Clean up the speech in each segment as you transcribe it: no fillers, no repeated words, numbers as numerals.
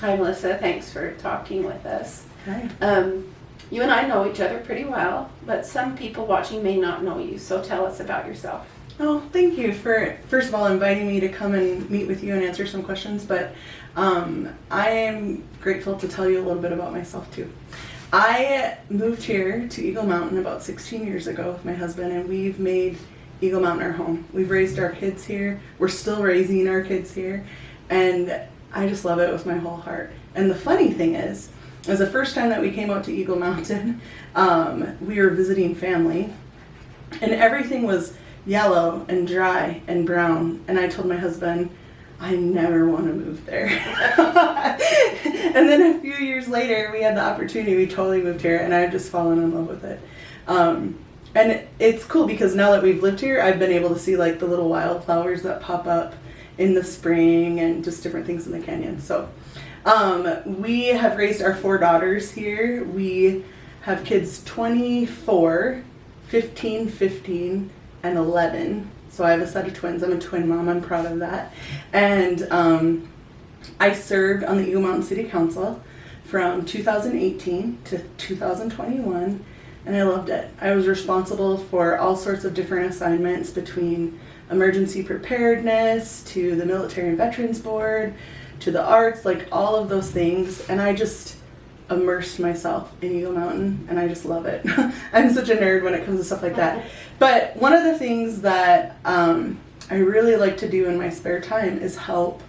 Hi, Melissa. Thanks for talking with us. Hi. You and I know each other pretty well, but some people watching may not know you, so tell us about yourself. Oh, thank you for, first of all, inviting me to come and meet with you and answer some questions, but I am grateful to tell you a little bit about myself too. I moved here to Eagle Mountain about 16 years ago with my husband, and we've made Eagle Mountain our home. We've raised our kids here. We're still raising our kids here, and I just love it with my whole heart. And the funny thing is, it was the first time that we came out to Eagle Mountain. We were visiting family, and everything was yellow and dry and brown. And I told my husband, I never want to move there. And then a few years later, we had the opportunity. We totally moved here, and I've just fallen in love with it. And it's cool because now that we've lived here, I've been able to see like the little wildflowers that pop up in the spring and just different things in the canyon. So we have raised our 4 daughters here. We have kids 24, 15, 15, and 11. So I have a set of twins. I'm a twin mom. I'm proud of that. And I served on the Eagle Mountain City Council from 2018 to 2021, and I loved it. I was responsible for all sorts of different assignments, between emergency preparedness to the Military and Veterans Board to the arts, like all of those things. And I just immersed myself in Eagle Mountain, and I just love it. I'm such a nerd when it comes to stuff like that. But one of the things that I really like to do in my spare time is help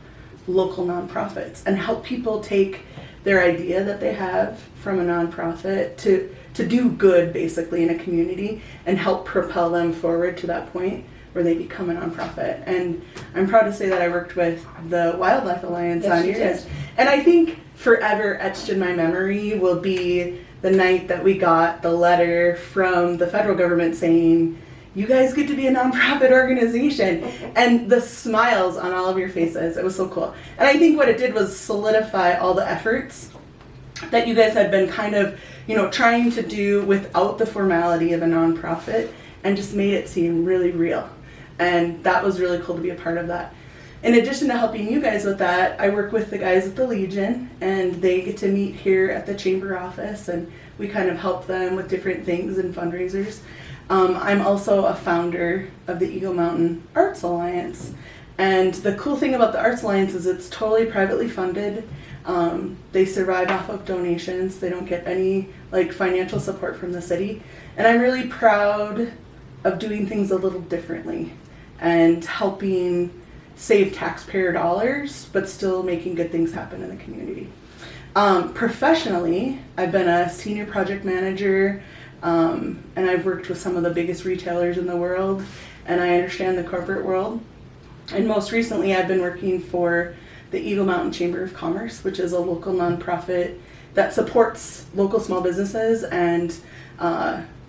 local nonprofits and help people take their idea that they have from a nonprofit to do good basically in a community and help propel them forward to that point where they become a nonprofit. And I'm proud to say that I worked with the Wildlife Alliance on yours. And I think forever etched in my memory will be the night that we got the letter from the federal government saying, you guys get to be a nonprofit organization, and the smiles on all of your faces. It was so cool. And I think what it did was solidify all the efforts that you guys had been kind of, trying to do without the formality of a nonprofit, and just made it seem really real. And that was really cool to be a part of that. In addition to helping you guys with that, I work with the guys at the Legion, and they get to meet here at the chamber office, and we kind of help them with different things and fundraisers. I'm also a founder of the Eagle Mountain Arts Alliance, and the cool thing about the Arts Alliance is it's totally privately funded. They survive off of donations. They don't get any financial support from the city, and I'm really proud of doing things a little differently and helping save taxpayer dollars, but still making good things happen in the community. Professionally, I've been a senior project manager, and I've worked with some of the biggest retailers in the world, and I understand the corporate world. And most recently, I've been working for the Eagle Mountain Chamber of Commerce, which is a local nonprofit that supports local small businesses and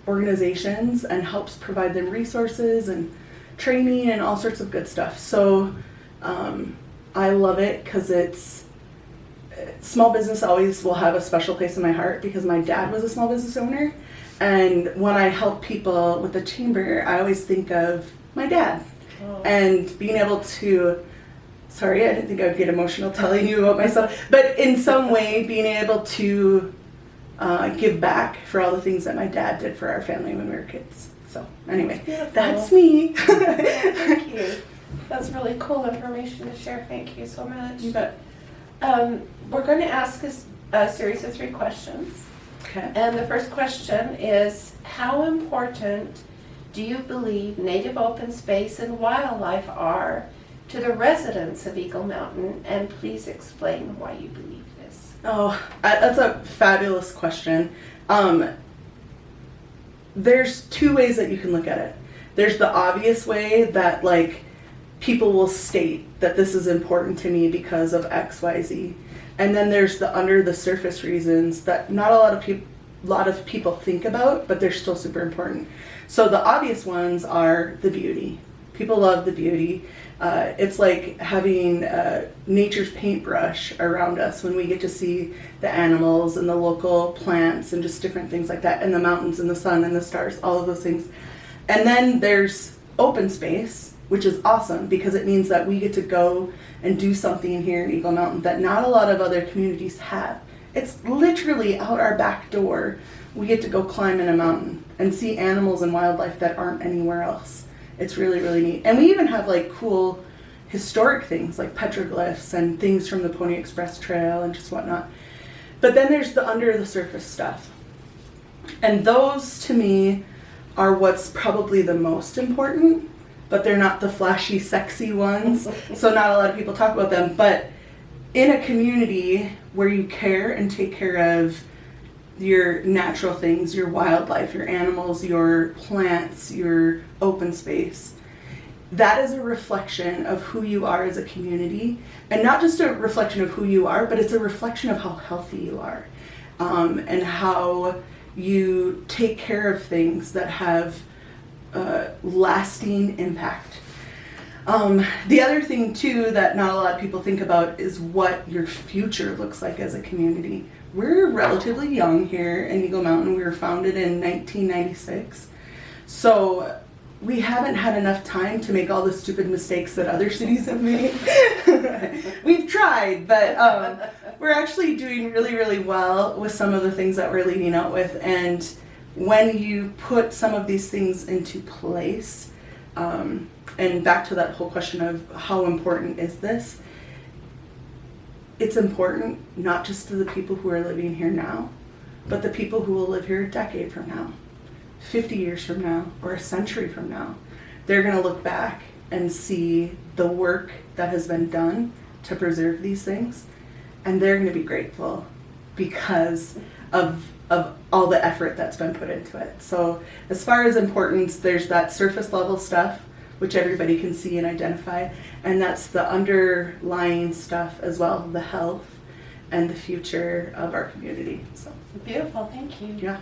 organizations and helps provide them resources and training and all sorts of good stuff. So I love it because small business always will have a special place in my heart because my dad was a small business owner. And when I help people with the chamber, I always think of my dad. Oh. And being able to, sorry, I didn't think I would get emotional telling you about myself, but in some way being able to give back for all the things that my dad did for our family when we were kids. So anyway, that's me. Thank you. That's really cool information to share. Thank you so much. You bet. We're going to ask a series of 3 questions. Okay. And the first question is, how important do you believe native open space and wildlife are to the residents of Eagle Mountain? And please explain why you believe this. Oh, that's a fabulous question. There's 2 ways that you can look at it. There's the obvious way that people will state that this is important to me because of X, Y, Z. And then there's the under the surface reasons that not a lot of people think about, but they're still super important. So the obvious ones are the beauty. People love the beauty. It's like having nature's paintbrush around us when we get to see the animals and the local plants and just different things like that, and the mountains and the sun and the stars, all of those things. And then there's open space, which is awesome because it means that we get to go and do something here in Eagle Mountain that not a lot of other communities have. It's literally out our back door. We get to go climb in a mountain and see animals and wildlife that aren't anywhere else. It's really, really neat. And we even have like cool historic things like petroglyphs and things from the Pony Express Trail and just whatnot. But then there's the under the surface stuff. And those to me are what's probably the most important, but they're not the flashy, sexy ones. So not a lot of people talk about them. But in a community where you care and take care of your natural things, your wildlife, your animals, your plants, your open space, that is a reflection of who you are as a community. And not just a reflection of who you are, but it's a reflection of how healthy you are, and how you take care of things that have lasting impact. The other thing too that not a lot of people think about is what your future looks like as a community. We're relatively young here in Eagle Mountain. We were founded in 1996. So we haven't had enough time to make all the stupid mistakes that other cities have made. We've tried, but we're actually doing really, really well with some of the things that we're leading out with. And when you put some of these things into place, and back to that whole question of how important is this, it's important not just to the people who are living here now, but the people who will live here a decade from now, 50 years from now, or a century from now. They're going to look back and see the work that has been done to preserve these things, and they're going to be grateful because of all the effort that's been put into it. So as far as importance, there's that surface level stuff, which everybody can see and identify, and that's the underlying stuff as well, the health and the future of our community. So Beautiful, thank you. yeah.